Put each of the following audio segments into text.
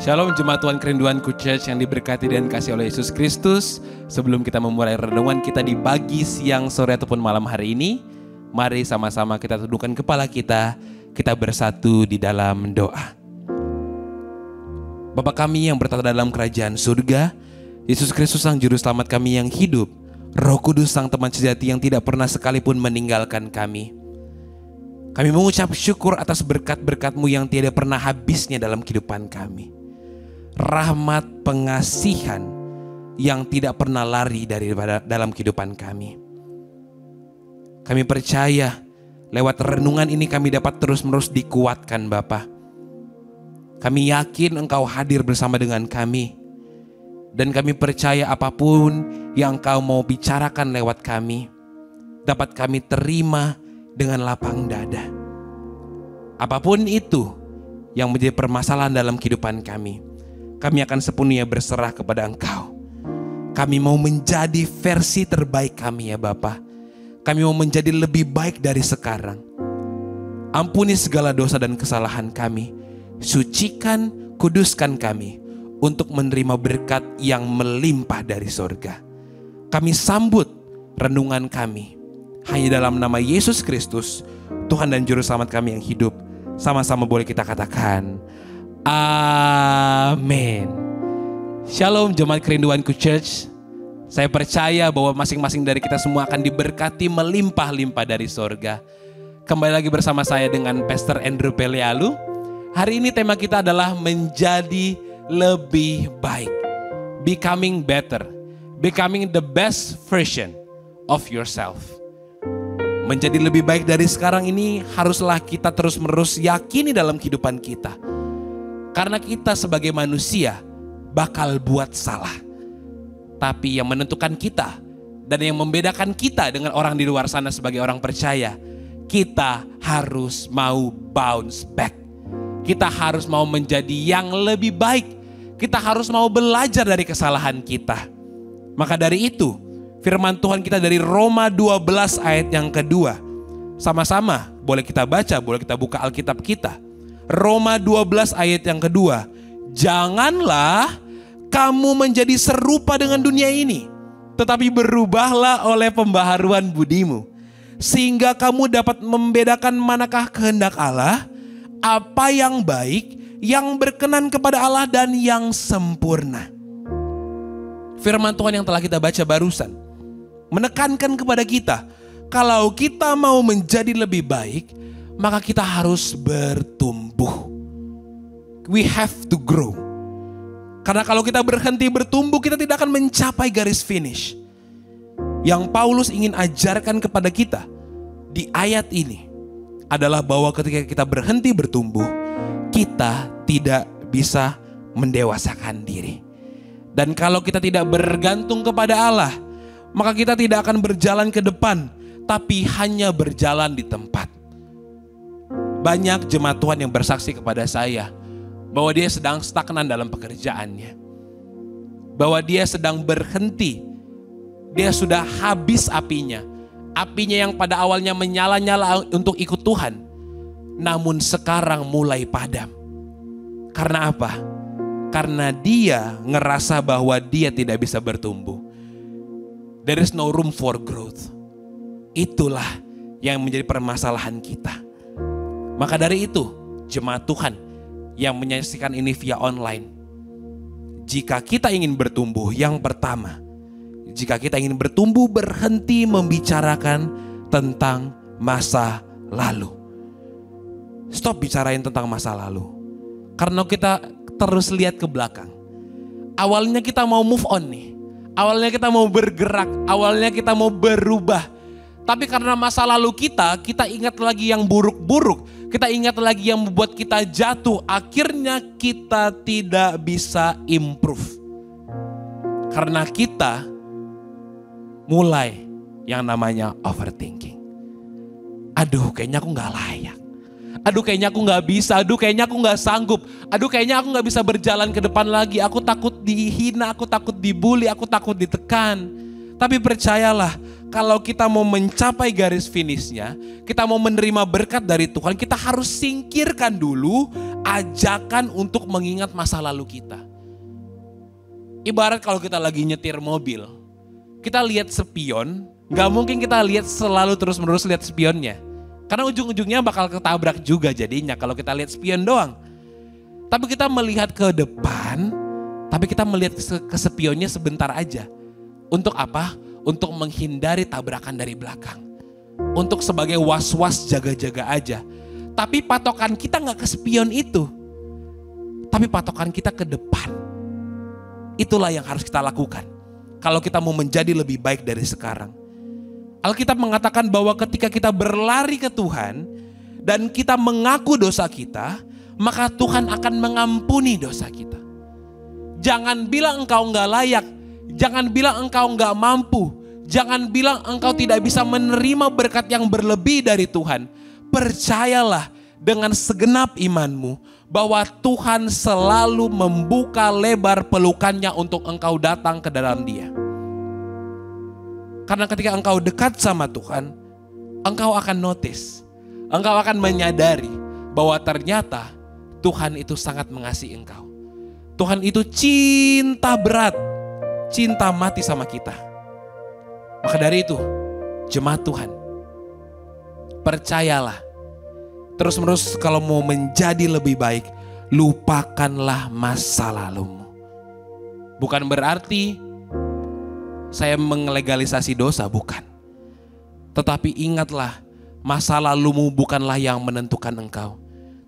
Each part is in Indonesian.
Shalom jemaat Tuhan Kerinduanku Church yang diberkati dan kasih oleh Yesus Kristus. Sebelum kita memulai renungan kita di pagi, siang, sore ataupun malam hari ini, mari sama-sama kita tundukkan kepala kita bersatu di dalam doa. Bapa kami yang bertata dalam kerajaan surga, Yesus Kristus Sang Juru Selamat kami yang hidup, Roh Kudus Sang Teman Sejati yang tidak pernah sekalipun meninggalkan kami. Kami mengucap syukur atas berkat-berkat-Mu yang tiada pernah habisnya dalam kehidupan kami. Rahmat pengasihan yang tidak pernah lari dari dalam kehidupan kami. Kami percaya lewat renungan ini kami dapat terus-menerus dikuatkan Bapa. Kami yakin Engkau hadir bersama dengan kami. Dan kami percaya apapun yang Engkau mau bicarakan lewat kami, dapat kami terima dengan lapang dada. Apapun itu yang menjadi permasalahan dalam kehidupan kami, kami akan sepenuhnya berserah kepada Engkau. Kami mau menjadi versi terbaik kami ya Bapa. Kami mau menjadi lebih baik dari sekarang. Ampuni segala dosa dan kesalahan kami. Sucikan, kuduskan kami untuk menerima berkat yang melimpah dari sorga. Kami sambut renungan kami hanya dalam nama Yesus Kristus, Tuhan dan Juru Selamat kami yang hidup. Sama-sama boleh kita katakan amin. Shalom jemaat Kerinduanku Church. Saya percaya bahwa masing-masing dari kita semua akan diberkati melimpah-limpah dari sorga. Kembali lagi bersama saya dengan Pastor Andrew Pelealu. Hari ini tema kita adalah menjadi lebih baik. Becoming better. Becoming the best version of yourself. Menjadi lebih baik dari sekarang ini haruslah kita terus-menerus yakini dalam kehidupan kita. Karena kita sebagai manusia bakal buat salah. Tapi yang menentukan kita dan yang membedakan kita dengan orang di luar sana sebagai orang percaya, kita harus mau bounce back. Kita harus mau menjadi yang lebih baik. Kita harus mau belajar dari kesalahan kita. Maka dari itu, firman Tuhan kita dari Roma 12 ayat yang kedua. Sama-sama boleh kita baca, boleh kita buka Alkitab kita. Roma 12 ayat yang kedua. Janganlah kamu menjadi serupa dengan dunia ini, tetapi berubahlah oleh pembaharuan budimu, sehingga kamu dapat membedakan manakah kehendak Allah, apa yang baik, yang berkenan kepada Allah dan yang sempurna. Firman Tuhan yang telah kita baca barusan menekankan kepada kita, kalau kita mau menjadi lebih baik, maka kita harus bertumbuh. We have to grow. Karena kalau kita berhenti bertumbuh, kita tidak akan mencapai garis finish. Yang Paulus ingin ajarkan kepada kita di ayat ini adalah bahwa ketika kita berhenti bertumbuh, kita tidak bisa mendewasakan diri. Dan kalau kita tidak bergantung kepada Allah, maka kita tidak akan berjalan ke depan, tapi hanya berjalan di tempat. Banyak jemaat Tuhan yang bersaksi kepada saya bahwa dia sedang stagnan dalam pekerjaannya. Bahwa dia sedang berhenti. Dia sudah habis apinya. Apinya yang pada awalnya menyala-nyala untuk ikut Tuhan, namun sekarang mulai padam. Karena apa? Karena dia ngerasa bahwa dia tidak bisa bertumbuh. There is no room for growth. Itulah yang menjadi permasalahan kita. Maka dari itu, jemaat Tuhan yang menyaksikan ini via online, jika kita ingin bertumbuh, yang pertama, jika kita ingin bertumbuh, berhenti membicarakan tentang masa lalu. Stop bicarain tentang masa lalu. Karena kita terus lihat ke belakang. Awalnya kita mau move on nih. Awalnya kita mau bergerak. Awalnya kita mau berubah. Tapi karena masa lalu kita ingat lagi yang buruk-buruk. Kita ingat lagi yang membuat kita jatuh. Akhirnya kita tidak bisa improve. Karena kita mulai yang namanya overthinking. Aduh, kayaknya aku gak layak. Aduh, kayaknya aku gak bisa. Aduh, kayaknya aku gak sanggup. Aduh, kayaknya aku gak bisa berjalan ke depan lagi. Aku takut dihina, aku takut dibully, aku takut ditekan. Tapi percayalah, kalau kita mau mencapai garis finishnya, kita mau menerima berkat dari Tuhan, kita harus singkirkan dulu ajakan untuk mengingat masa lalu kita. Ibarat kalau kita lagi nyetir mobil, kita lihat spion, gak mungkin kita lihat selalu terus-menerus lihat spionnya. Karena ujung-ujungnya bakal ketabrak juga jadinya kalau kita lihat spion doang. Tapi kita melihat ke depan, tapi kita melihat ke spionnya sebentar aja. Untuk apa? Untuk menghindari tabrakan dari belakang. Untuk sebagai was-was jaga-jaga aja. Tapi patokan kita gak ke spion itu. Tapi patokan kita ke depan. Itulah yang harus kita lakukan. Kalau kita mau menjadi lebih baik dari sekarang. Alkitab mengatakan bahwa ketika kita berlari ke Tuhan dan kita mengaku dosa kita, maka Tuhan akan mengampuni dosa kita. Jangan bilang engkau nggak layak, jangan bilang engkau nggak mampu, jangan bilang engkau tidak bisa menerima berkat yang berlebih dari Tuhan. Percayalah dengan segenap imanmu bahwa Tuhan selalu membuka lebar pelukannya untuk engkau datang ke dalam Dia. Karena ketika engkau dekat sama Tuhan, engkau akan notice, engkau akan menyadari bahwa ternyata Tuhan itu sangat mengasihi engkau. Tuhan itu cinta berat, cinta mati sama kita. Maka dari itu, jemaat Tuhan, percayalah, terus-menerus kalau mau menjadi lebih baik, lupakanlah masa lalumu. Bukan berarti saya menglegalisasi dosa, bukan. Tetapi ingatlah, masa lalumu bukanlah yang menentukan engkau.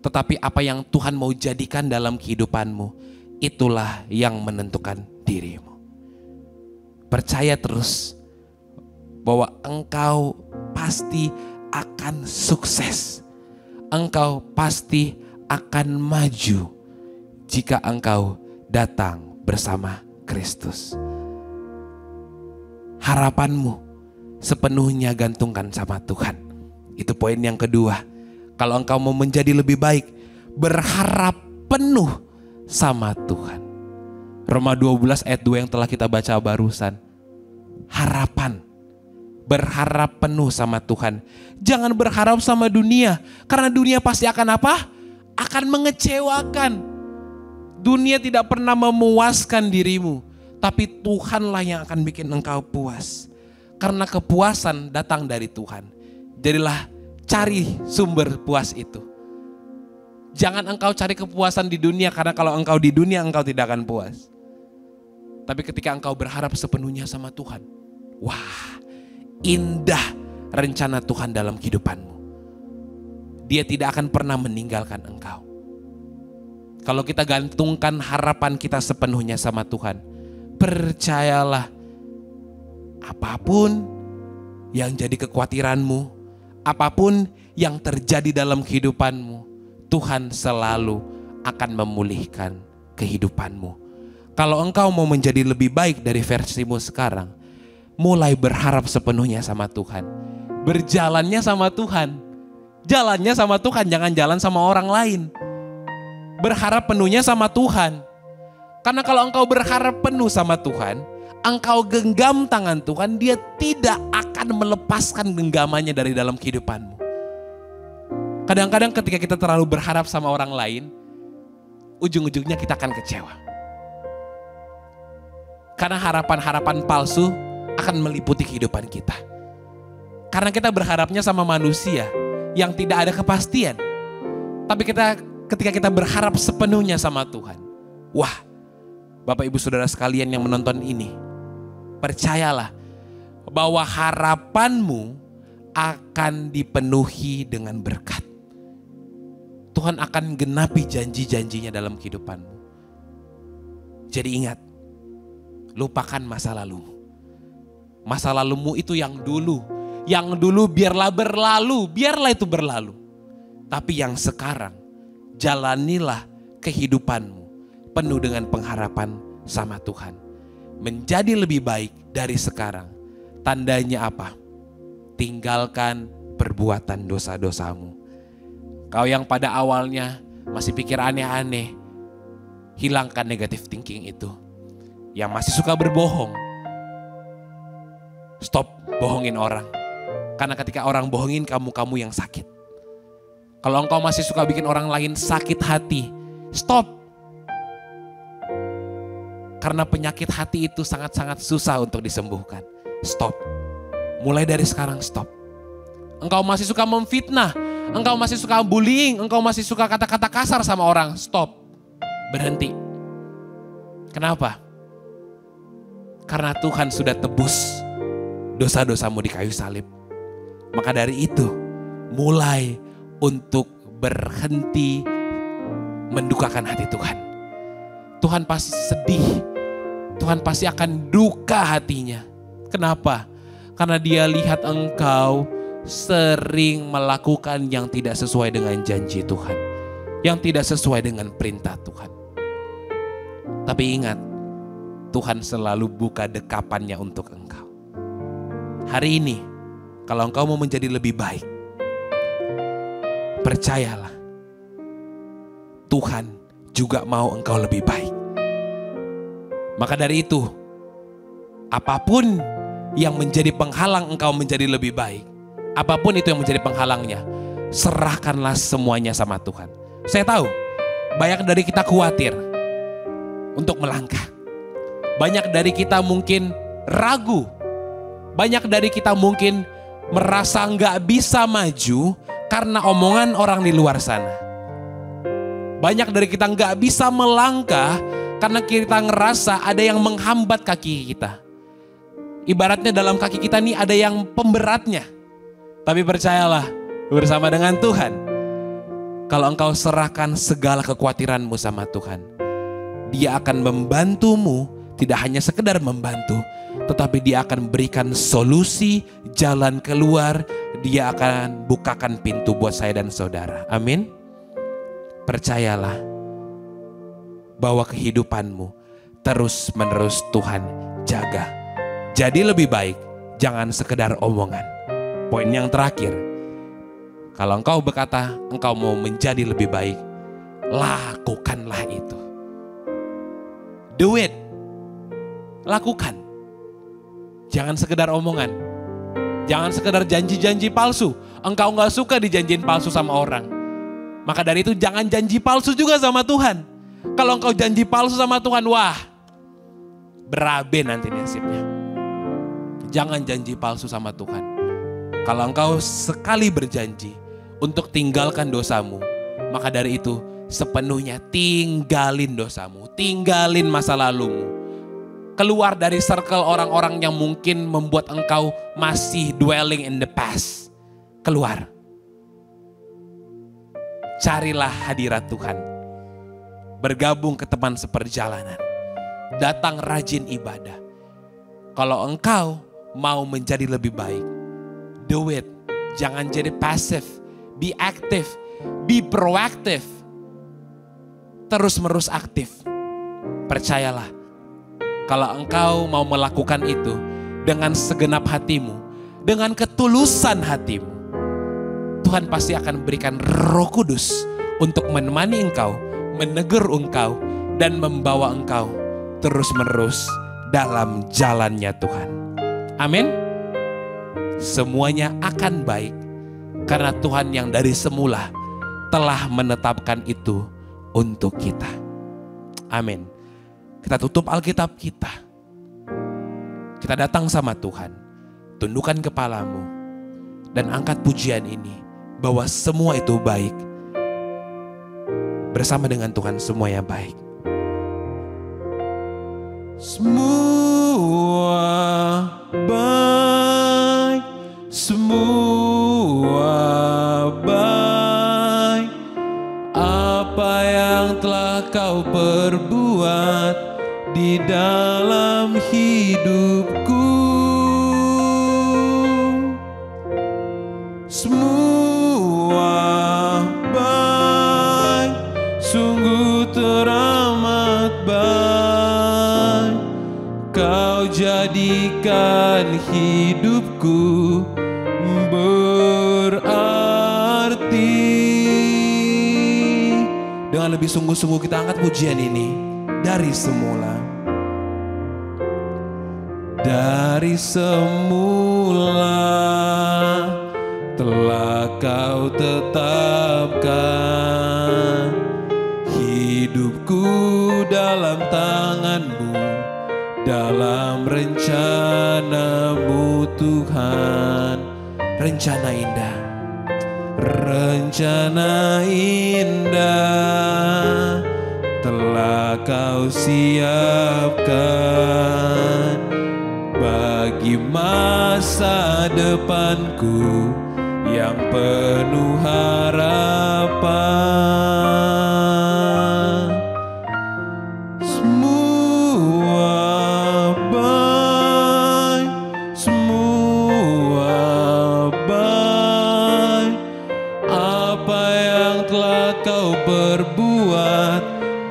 Tetapi apa yang Tuhan mau jadikan dalam kehidupanmu, itulah yang menentukan dirimu. Percaya terus bahwa engkau pasti akan sukses. Engkau pasti akan maju jika engkau datang bersama Kristus. Harapanmu sepenuhnya gantungkan sama Tuhan. Itu poin yang kedua. Kalau engkau mau menjadi lebih baik, berharap penuh sama Tuhan. Roma 12 ayat 2 yang telah kita baca barusan. Harapan. Berharap penuh sama Tuhan. Jangan berharap sama dunia. Karena dunia pasti akan apa? Akan mengecewakan. Dunia tidak pernah memuaskan dirimu. Tapi Tuhanlah yang akan bikin engkau puas. Karena kepuasan datang dari Tuhan. Jadilah cari sumber puas itu. Jangan engkau cari kepuasan di dunia. Karena kalau engkau di dunia engkau tidak akan puas. Tapi ketika engkau berharap sepenuhnya sama Tuhan. Wah, indah rencana Tuhan dalam kehidupanmu. Dia tidak akan pernah meninggalkan engkau. Kalau kita gantungkan harapan kita sepenuhnya sama Tuhan, percayalah, apapun yang jadi kekhawatiranmu, apapun yang terjadi dalam kehidupanmu, Tuhan selalu akan memulihkan kehidupanmu. Kalau engkau mau menjadi lebih baik dari versimu sekarang, mulai berharap sepenuhnya sama Tuhan. Berjalannya sama Tuhan. Jalannya sama Tuhan, jangan jalan sama orang lain. Berharap penuhnya sama Tuhan. Karena kalau engkau berharap penuh sama Tuhan, engkau genggam tangan Tuhan, Dia tidak akan melepaskan genggamannya dari dalam kehidupanmu. Kadang-kadang ketika kita terlalu berharap sama orang lain, ujung-ujungnya kita akan kecewa. Karena harapan-harapan palsu akan meliputi kehidupan kita. Karena kita berharapnya sama manusia yang tidak ada kepastian. Tapi ketika kita berharap sepenuhnya sama Tuhan, wah, Bapak Ibu Saudara sekalian yang menonton ini, percayalah bahwa harapanmu akan dipenuhi dengan berkat. Tuhan akan genapi janji-janjinya dalam kehidupanmu. Jadi ingat, lupakan masa lalumu. Masa lalumu itu yang dulu biarlah berlalu, biarlah itu berlalu. Tapi yang sekarang, jalanilah kehidupanmu penuh dengan pengharapan sama Tuhan. Menjadi lebih baik dari sekarang. Tandanya apa? Tinggalkan perbuatan dosa-dosamu. Kau yang pada awalnya masih pikir aneh-aneh, hilangkan negative thinking itu. Yang masih suka berbohong, stop bohongin orang. Karena ketika orang bohongin kamu yang sakit. Kalau engkau masih suka bikin orang lain sakit hati, stop. Karena penyakit hati itu sangat-sangat susah untuk disembuhkan. Stop. Mulai dari sekarang stop. Engkau masih suka memfitnah, engkau masih suka bullying, engkau masih suka kata-kata kasar sama orang, stop. Berhenti. Kenapa? Karena Tuhan sudah tebus dosa-dosamu di kayu salib. Maka dari itu, mulai untuk berhenti mendukakan hati Tuhan. Tuhan pasti sedih. Tuhan pasti akan duka hatinya. Kenapa? Karena dia lihat engkau sering melakukan yang tidak sesuai dengan janji Tuhan. Yang tidak sesuai dengan perintah Tuhan. Tapi ingat, Tuhan selalu buka dekapannya untuk engkau. Hari ini, kalau engkau mau menjadi lebih baik, percayalah, Tuhan juga mau engkau lebih baik. Maka dari itu, apapun yang menjadi penghalang engkau menjadi lebih baik, apapun itu yang menjadi penghalangnya, serahkanlah semuanya sama Tuhan. Saya tahu, banyak dari kita khawatir untuk melangkah. Banyak dari kita mungkin ragu. Banyak dari kita mungkin merasa nggak bisa maju karena omongan orang di luar sana. Banyak dari kita nggak bisa melangkah karena kita ngerasa ada yang menghambat kaki kita. Ibaratnya dalam kaki kita nih ada yang pemberatnya. Tapi percayalah, bersama dengan Tuhan, kalau engkau serahkan segala kekhawatiranmu sama Tuhan, Dia akan membantumu, tidak hanya sekedar membantu, tetapi Dia akan berikan solusi, jalan keluar. Dia akan bukakan pintu buat saya dan saudara. Amin. Percayalah bahwa kehidupanmu terus-menerus Tuhan jaga. Jadi lebih baik, jangan sekedar omongan. Poin yang terakhir, kalau engkau berkata engkau mau menjadi lebih baik, lakukanlah itu. Do it. Lakukan. Jangan sekedar omongan. Jangan sekedar janji-janji palsu. Engkau gak suka dijanjiin palsu sama orang. Maka dari itu jangan janji palsu juga sama Tuhan. Kalau engkau janji palsu sama Tuhan, wah, berabe nanti nasibnya. Jangan janji palsu sama Tuhan. Kalau engkau sekali berjanji untuk tinggalkan dosamu, maka dari itu sepenuhnya tinggalin dosamu, tinggalin masa lalumu. Keluar dari circle orang-orang yang mungkin membuat engkau masih dwelling in the past. Keluar. Carilah hadirat Tuhan. Bergabung ke teman seperjalanan. Datang rajin ibadah. Kalau engkau mau menjadi lebih baik, do it. Jangan jadi pasif. Be active. Be proactive. Terus-menerus aktif. Percayalah, kalau engkau mau melakukan itu dengan segenap hatimu, dengan ketulusan hatimu, Tuhan pasti akan berikan Roh Kudus untuk menemani engkau, menegur engkau, dan membawa engkau terus-menerus dalam jalannya Tuhan. Amin. Semuanya akan baik karena Tuhan yang dari semula telah menetapkan itu untuk kita. Amin. Kita tutup Alkitab kita. Kita datang sama Tuhan. Tundukkan kepalamu dan angkat pujian ini bahwa semua itu baik. Bersama dengan Tuhan semuanya baik. Semua baik, semua baik. Apa yang telah kau perbuat di dalam hidupku, semua baik, sungguh teramat baik. Kau jadikan hidupku berarti. Dengan lebih sungguh-sungguh kita angkat pujian ini. Dari semula, dari semula telah Kau tetapkan. Hidupku dalam tangan-Mu, dalam rencana-Mu Tuhan. Rencana indah, rencana indah telah Kau siapkan bagi masa depanku yang penuh harapan. Semua baik apa yang telah Kau perbuat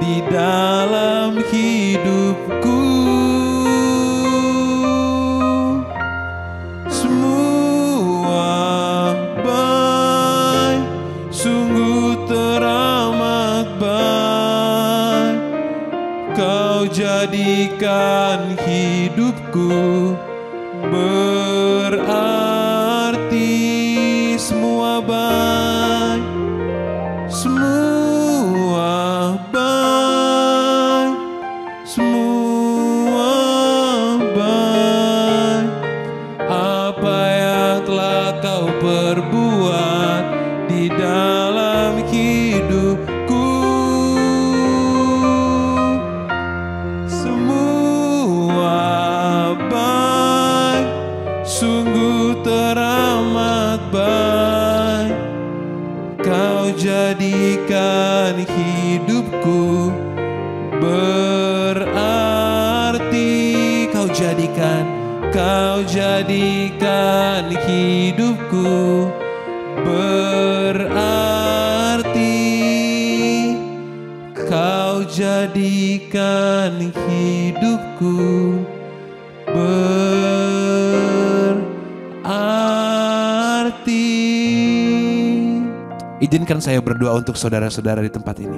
di dalam hidupku. Semua baik, sungguh teramat baik. Kau jadikan hidupku berarti. Semua baik, semua baik, semua baik. Apa yang telah Kau perbuat di dalam hidupku. Semua baik, sungguh teramat baik. Kau jadikan hidupku berarti. Kau jadikan hidupku berarti. Kau jadikan hidupku berarti. Izinkan saya berdoa untuk saudara-saudara di tempat ini.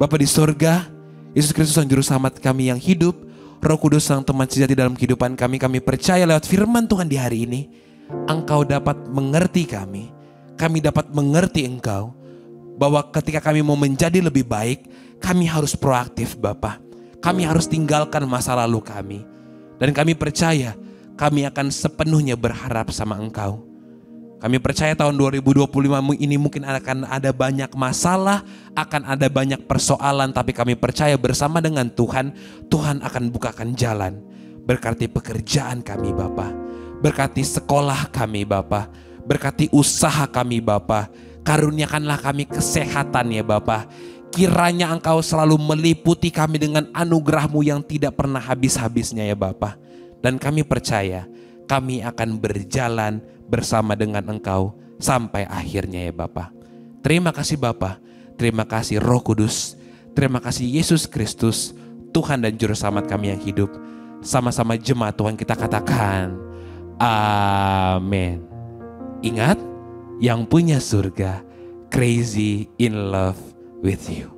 Bapa di sorga, Yesus Kristus Sang Juru Selamat kami yang hidup, Roh Kudus Sang teman sejati dalam kehidupan kami. Kami percaya lewat firman Tuhan di hari ini, Engkau dapat mengerti kami dapat mengerti Engkau, bahwa ketika kami mau menjadi lebih baik, kami harus proaktif Bapa. Kami harus tinggalkan masa lalu kami. Dan kami percaya kami akan sepenuhnya berharap sama Engkau. Kami percaya tahun 2025 ini mungkin akan ada banyak masalah, akan ada banyak persoalan, tapi kami percaya bersama dengan Tuhan, Tuhan akan bukakan jalan. Berkati pekerjaan kami Bapa, berkati sekolah kami Bapa, berkati usaha kami Bapa, karuniakanlah kami kesehatan ya Bapa. Kiranya Engkau selalu meliputi kami dengan anugerah-Mu yang tidak pernah habis-habisnya ya Bapa. Dan kami percaya kami akan berjalan bersama dengan Engkau sampai akhirnya ya Bapa. Terima kasih Bapa, terima kasih Roh Kudus, terima kasih Yesus Kristus, Tuhan dan Juru Selamat kami yang hidup. Sama-sama jemaat Tuhan kita katakan, amin. Ingat, yang punya surga crazy in love with you.